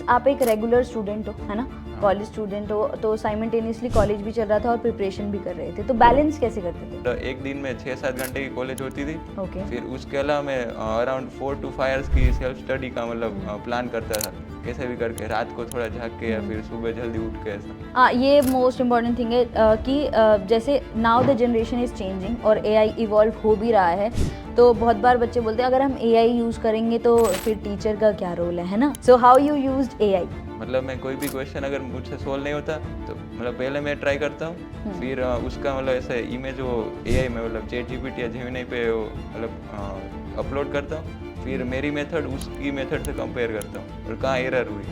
आप एक regular student हो, है ना, कॉलेज स्टूडेंट हो, तो साइमल्टेनियसली कॉलेज भी चल रहा था और प्रिपरेशन भी कर रहे थे, तो बैलेंस कैसे करते थे? तो एक दिन में 6-7 घंटे की कॉलेज होती थी। ओके। फिर उसके अलावा मैं अराउंड 4 to 5 आवर्स की सेल्फ स्टडी का मतलब प्लान करता था, कैसे भी करके रात को थोड़ा जाग के या फिर सुबह जल्दी उठ के ऐसा। हाँ, ये मोस्ट इम्पॉर्टेंट थिंग है कि जैसे now the generation is changing और एआई इवॉल्व हो भी रहा है, तो बहुत बार बच्चे बोलते हैं अगर हम एआई यूज़ करेंगे तो फिर टीचर का क्या रोल है ना? So how you used AI? मतलब मैं कोई भी क्वेश्चन अगर मुझसे सोल्व नहीं होता तो मतलब पहले मैं ट्राई करता हूँ, फिर उसका मतलब ऐसे इमेज वो एआई में मतलब चैट जीपीटी या जेमिनी पे वो मतलब अपलोड करता हूँ। फिर मेरी मेथड उसकी मेथड से कंपेयर करता हूँ और कहाँ एरर हुई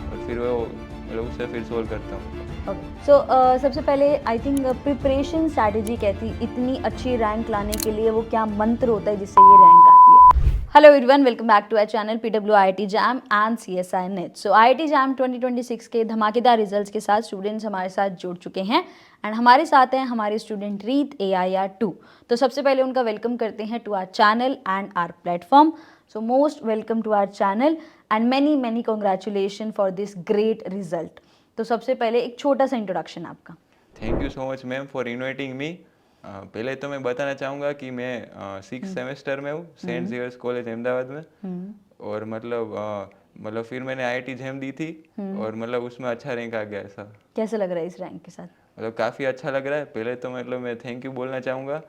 और फिर वो मतलब उससे फिर सोल्व करता हूँ। ओके। सो सबसे पहले आई थिंक प्रिपरेशन स्ट्रैटेजी कहती इतनी अच्छी रैंक लाने के लिए वो क्या मंत्र होता है जिससे ये रैंक आती है? Hello everyone, welcome back to our channel PWIIT JAM and CSI NET. So IIT JAM 2026 के धमाकेदार रिजल्ट्स के साथ स्टूडेंट्स हमारे साथ जुड़ चुके हैं एंड हमारे साथ हैं हमारे स्टूडेंट रीत AIR2। तो सबसे पहले उनका वेलकम करते हैं to our channel and our platform. So most welcome to our channel and many many congratulation for this great result. तो सबसे पहले एक छोटा सा इंट्रोडक्शन आपका। Thank you so much ma'am for inviting me. पहले तो मैं बताना चाहूँगा कि मैं 6th सेमेस्टर में हूँ सेंट जेवियर्स कॉलेज अहमदाबाद में। और मतलब फिर मैंने आईआईटी जैम दी थी और मतलब उसमें अच्छा रैंक आ गया ऐसा। कैसे लग रहा है इस रैंक के साथ? मतलब काफ़ी अच्छा लग रहा है। पहले तो मतलब मैं थैंक यू बोलना चाहूँगा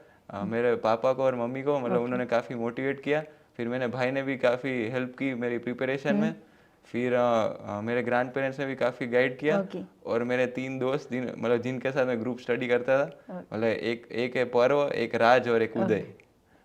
मेरे पापा को और मम्मी को, मतलब उन्होंने काफ़ी मोटिवेट किया। फिर मेरे भाई ने भी काफ़ी हेल्प की मेरी प्रिपरेशन में। फिर मेरे ग्रैंड पेरेंट्स ने भी काफ़ी गाइड किया। ओके। और मेरे 3 दोस्त मतलब जिनके साथ मैं ग्रुप स्टडी करता था, मतलब एक है पर्व, एक राज और एक उदय।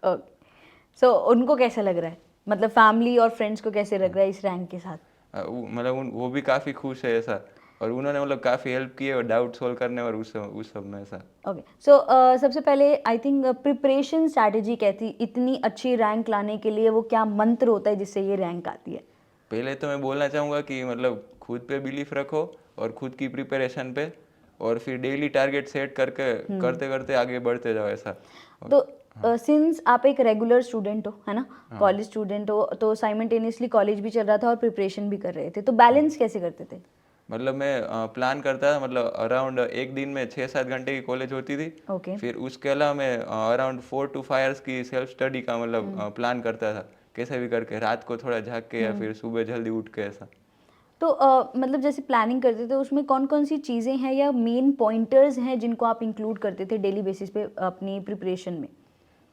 ओके। सो उनको कैसे लग रहा है, मतलब फैमिली और फ्रेंड्स को कैसे लग रहा है इस रैंक के साथ? मतलब वो भी काफ़ी खुश है ऐसा। और उन्होंने मतलब काफ़ी हेल्प की है और डाउट सोल्व करने और उस सब में ऐसा। ओके। सो सबसे पहले आई थिंक प्रिपरेशन स्ट्रैटेजी कहती इतनी अच्छी रैंक लाने के लिए वो क्या मंत्र होता है जिससे ये रैंक आती है? पहले तो मैं बोलना चाहूँगा कि मतलब खुद पे बिलीफ रखो और खुद की प्रिपरेशन पे, और फिर डेली टारगेट सेट करके करते करते आगे बढ़ते जाओ ऐसा। तो सिंस आप एक रेगुलर स्टूडेंट हो, है ना, कॉलेज स्टूडेंट हो, तो साइमल्टेनियसली कॉलेज भी चल रहा था और प्रिपरेशन भी कर रहे थे, तो बैलेंस कैसे करते थे? मतलब मैं प्लान करता था, मतलब अराउंड एक दिन में 6-7 घंटे की कॉलेज होती थी। ओके। फिर उसके अलावा मैं अराउंड 4 to 5 आवर्स की सेल्फ स्टडी का मतलब प्लान करता था, कैसे भी करके रात को थोड़ा जाग के या फिर सुबह जल्दी उठ के ऐसा। तो मतलब जैसे प्लानिंग करते थे उसमें कौन कौन सी चीज़ें हैं या मेन पॉइंटर्स हैं जिनको आप इंक्लूड करते थे डेली बेसिस पे अपनी प्रिपरेशन में?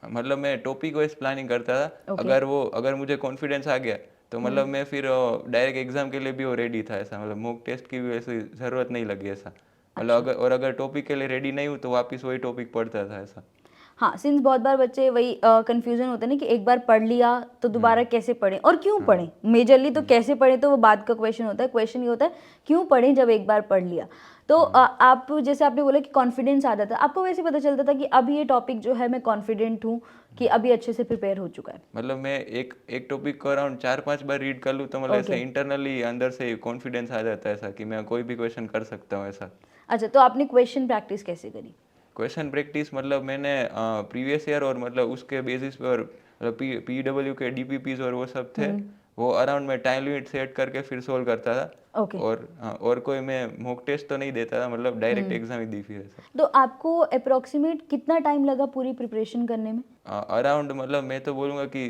मतलब मैं टॉपिक वाइज प्लानिंग करता था। ओके। अगर मुझे कॉन्फिडेंस आ गया तो मतलब मैं फिर डायरेक्ट एग्जाम के लिए भी वो रेडी था ऐसा। मतलब मॉक टेस्ट की भी ऐसी ज़रूरत नहीं लगी ऐसा। मतलब अगर टॉपिक के लिए रेडी नहीं हूँ तो वापस वही टॉपिक पढ़ता था ऐसा। हाँ, सिंस बहुत बार बच्चे वही कन्फ्यूज़न होता है ना कि एक बार पढ़ लिया तो दोबारा कैसे पढ़ें और क्यों पढ़ें? मेजरली तो कैसे पढ़ें तो वो बाद का क्वेश्चन होता है, क्वेश्चन ये होता है क्यों पढ़ें जब एक बार पढ़ लिया? तो आप जैसे आपने बोला कि कॉन्फिडेंस आ जाता, आपको वैसे पता चलता था कि अब ये टॉपिक जो है मैं कॉन्फिडेंट हूँ कि अभी अच्छे से प्रिपेयर हो चुका है? मतलब मैं एक टॉपिक को अराउंड 4-5 बार रीड कर लूँ तो मतलब ऐसे इंटरनली अंदर से कॉन्फिडेंस आ जाता है ऐसा कि मैं कोई भी क्वेश्चन कर सकता हूँ ऐसा। अच्छा, तो आपने क्वेश्चन प्रैक्टिस कैसे करी? क्वेश्चन प्रैक्टिस मतलब मैंने प्रीवियस ईयर और मतलब उसके बेसिस पे और मतलब PW के DPPs और वो सब थे, वो अराउंड मैं टाइम लिमिट सेट करके फिर सोल्व करता था। ओके। और कोई मैं मॉक टेस्ट तो नहीं देता था, मतलब डायरेक्ट एग्जाम ही दी फिर ऐसा। तो आपको अप्रॉक्सीमेट कितना टाइम लगा पूरी प्रिपरेशन करने में? अराउंड मतलब मैं तो बोलूँगा कि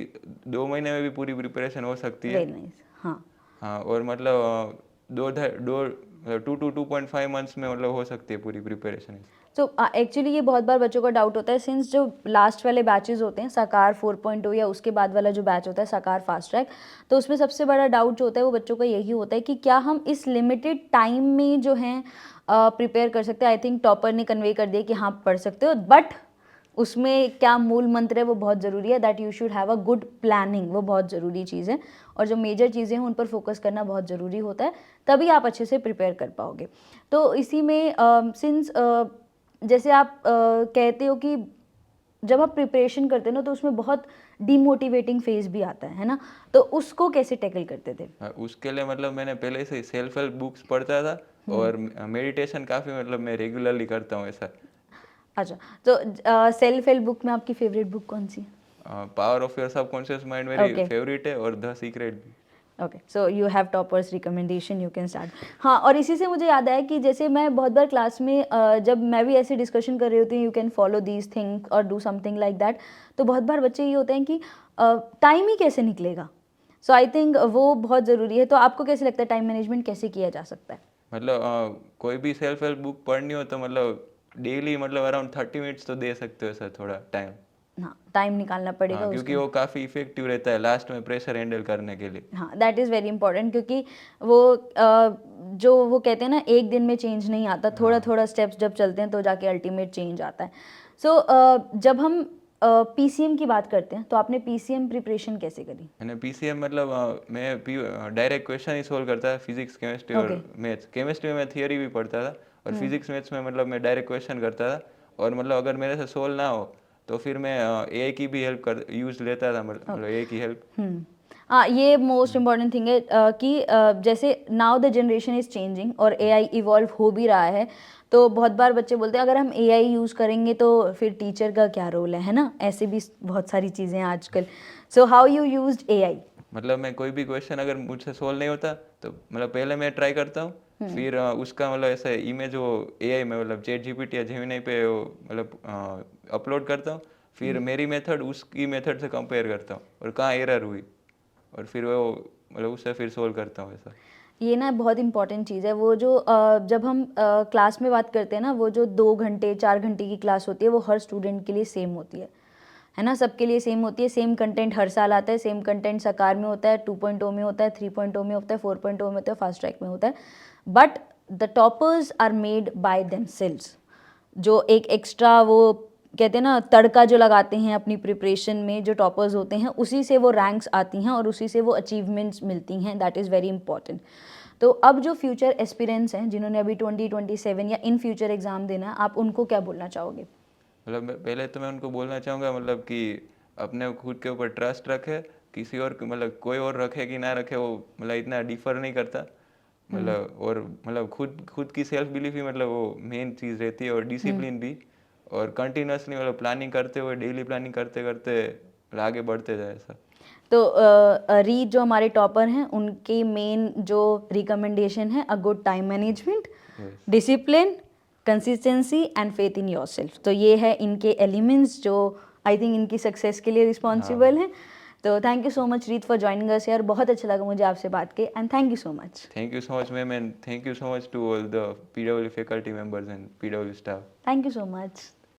2 महीने में भी पूरी प्रिपरेशन हो सकती है। Very nice. हाँ। हाँ, और मतलब 2 to 2.5 मंथ्स में मतलब हो सकती है पूरी प्रिपरेशन। सो एक्चुअली ये बहुत बार बच्चों का डाउट होता है सिंस जो लास्ट वाले बैचेस होते हैं साकार 4.0 या उसके बाद वाला जो बैच होता है साकार फास्ट ट्रैक, तो उसमें सबसे बड़ा डाउट जो होता है वो बच्चों का यही होता है कि क्या हम इस लिमिटेड टाइम में जो है प्रिपेयर कर सकते हैं। आई थिंक टॉपर ने कन्वे कर दिया कि हाँ पढ़ सकते हो, बट उसमें क्या मूल मंत्र है वो बहुत ज़रूरी है, that you should have a good planning, वो बहुत ज़रूरी चीज़ है। और जो मेजर चीज़ें हैं उन पर फोकस करना बहुत ज़रूरी होता है, तभी आप अच्छे से प्रिपेयर कर पाओगे। तो इसी में सिंस जैसे आप कहते हो कि जब आप प्रिपरेशन करते हो ना तो उसमें बहुत डीमोटिवेटिंग फेज भी आता है ना, तो उसको कैसे टैकल करते थे? उसके लिए मतलब मैंने पहले से सेल्फ हेल्प बुक्स पढ़ता था और मेडिटेशन काफ़ी मतलब मैं रेगुलरली करता हूँ ऐसा। अच्छा, तो सेल्फ हेल्प बुक में आपकी फेवरेट बुक कौन सी है? Power of your subconscious mind मेरी ओके। फेवरेट है और द सीक्रेट भी। Okay, so you have toppers recommendation, you can start. हाँ, और इसी से मुझे याद आया कि जैसे मैं बहुत बार क्लास में जब मैं भी ऐसे डिस्कशन कर रही होती हूँ, you can follow these thing और डू समथिंग लाइक दैट, तो बहुत बार बच्चे ये होते हैं कि टाइम ही कैसे निकलेगा। सो आई थिंक वो बहुत ज़रूरी है। तो आपको कैसे लगता है टाइम मैनेजमेंट कैसे किया जा सकता है? मतलब कोई भी सेल्फ हेल्प बुक पढ़नी हो तो मतलब डेली मतलब अराउंड 30 मिनट्स तो दे सकते हो सर, थोड़ा टाइम। हाँ, टाइम निकालना पड़ेगा हाँ, क्योंकि उसका। वो काफ़ी इफेक्टिव रहता है लास्ट में प्रेशर हैंडल करने के लिए। हाँ, दैट इज़ वेरी इंपॉर्टेंट, क्योंकि वो जो वो कहते हैं ना, एक दिन में चेंज नहीं आता, थोड़ा हाँ। थोड़ा स्टेप्स जब चलते हैं तो जाके अल्टीमेट चेंज आता है। सो जब हम पीसीएम की बात करते हैं, तो आपने पीसीएम प्रिपरेशन कैसे करी? मैंने पीसीएम मतलब मैं डायरेक्ट क्वेश्चन ही सोल्व करता था, फिजिक्स केमिस्ट्री और ओके। मैथ्स। केमिस्ट्री में मैं थियोरी भी पढ़ता था और फिजिक्स मैथ्स में मतलब मैं डायरेक्ट क्वेश्चन करता था। और मतलब अगर मेरे से सोल्व ना हो तो फिर मैं एआई की भी हेल्प कर यूज़ लेता था, मतलब एआई की हेल्प। हाँ, ये मोस्ट इम्पॉर्टेंट थिंग है कि जैसे now the generation is changing और एआई इवॉल्व हो भी रहा है। तो बहुत बार बच्चे बोलते हैं अगर हम एआई यूज़ करेंगे तो फिर टीचर का क्या रोल है ना? ऐसे भी बहुत सारी चीज़ें हैं आजकल। So how you used AI? मतलब मैं कोई भी क्वेश्चन अगर मुझसे सोल्व नहीं होता तो मतलब पहले मैं ट्राई करता हूँ, फिर उसका मतलब ऐसे इमेज वो एआई में मतलब चैट जीपीटी या जेमिनी पे वो मतलब अपलोड करता हूँ। फिर मेरी मेथड उसकी मेथड से कंपेयर करता हूँ और कहाँ एरर हुई, और फिर वो मतलब उससे फिर सोल्व करता हूँ ऐसा। ये ना बहुत इंपॉर्टेंट चीज़ है। वो जो जब हम क्लास में बात करते हैं ना, वो जो 2 घंटे 4 घंटे की क्लास होती है वो हर स्टूडेंट के लिए सेम होती है ना? सबके लिए सेम होती है। सेम कंटेंट हर साल आता है, सेम कंटेंट साकार में होता है, 2.0 में होता है, 3.0 में होता है, 4.0 में होता है, फास्ट ट्रैक में होता है। But the toppers are made by themselves. जो एक एक्स्ट्रा वो कहते हैं ना तड़का जो लगाते हैं अपनी प्रिपरेशन में, जो टॉपर्स होते हैं उसी से वो रैंक्स आती हैं और उसी से वो अचीवमेंट्स मिलती हैं। That is very important. तो अब जो फ्यूचर एस्पिरेंट्स हैं जिन्होंने अभी 2027 या इन फ्यूचर एग्ज़ाम देना है, आप उनको क्या बोलना चाहोगे? मतलब पहले तो मैं उनको बोलना चाहूँगा मतलब कि अपने खुद के ऊपर ट्रस्ट रखे, किसी और मतलब कोई और रखे कि ना रखे वो मतलब इतना डिफर नहीं करता। मतलब और मतलब खुद खुद की सेल्फ बिलीफ ही मतलब वो मेन चीज़ रहती है, और डिसिप्लिन भी, और कंटिन्यूसली मतलब प्लानिंग करते हुए डेली प्लानिंग करते करते मतलब आगे बढ़ते जाए ऐसा। तो रीत जो हमारे टॉपर हैं उनकी मेन जो रिकमेंडेशन है, a good time management, yes. Discipline, consistency and faith in yourself. तो ये है इनके एलिमेंट्स जो आई थिंक इनकी सक्सेस के लिए रिस्पॉन्सिबल हैं। तो thank you so much Reet for joining us यार, बहुत अच्छा लगा मुझे आपसे बात के, and thank you so much. Thank you so much ma'am, and thank you so much to all the PW faculty members and PW staff. Thank you so much.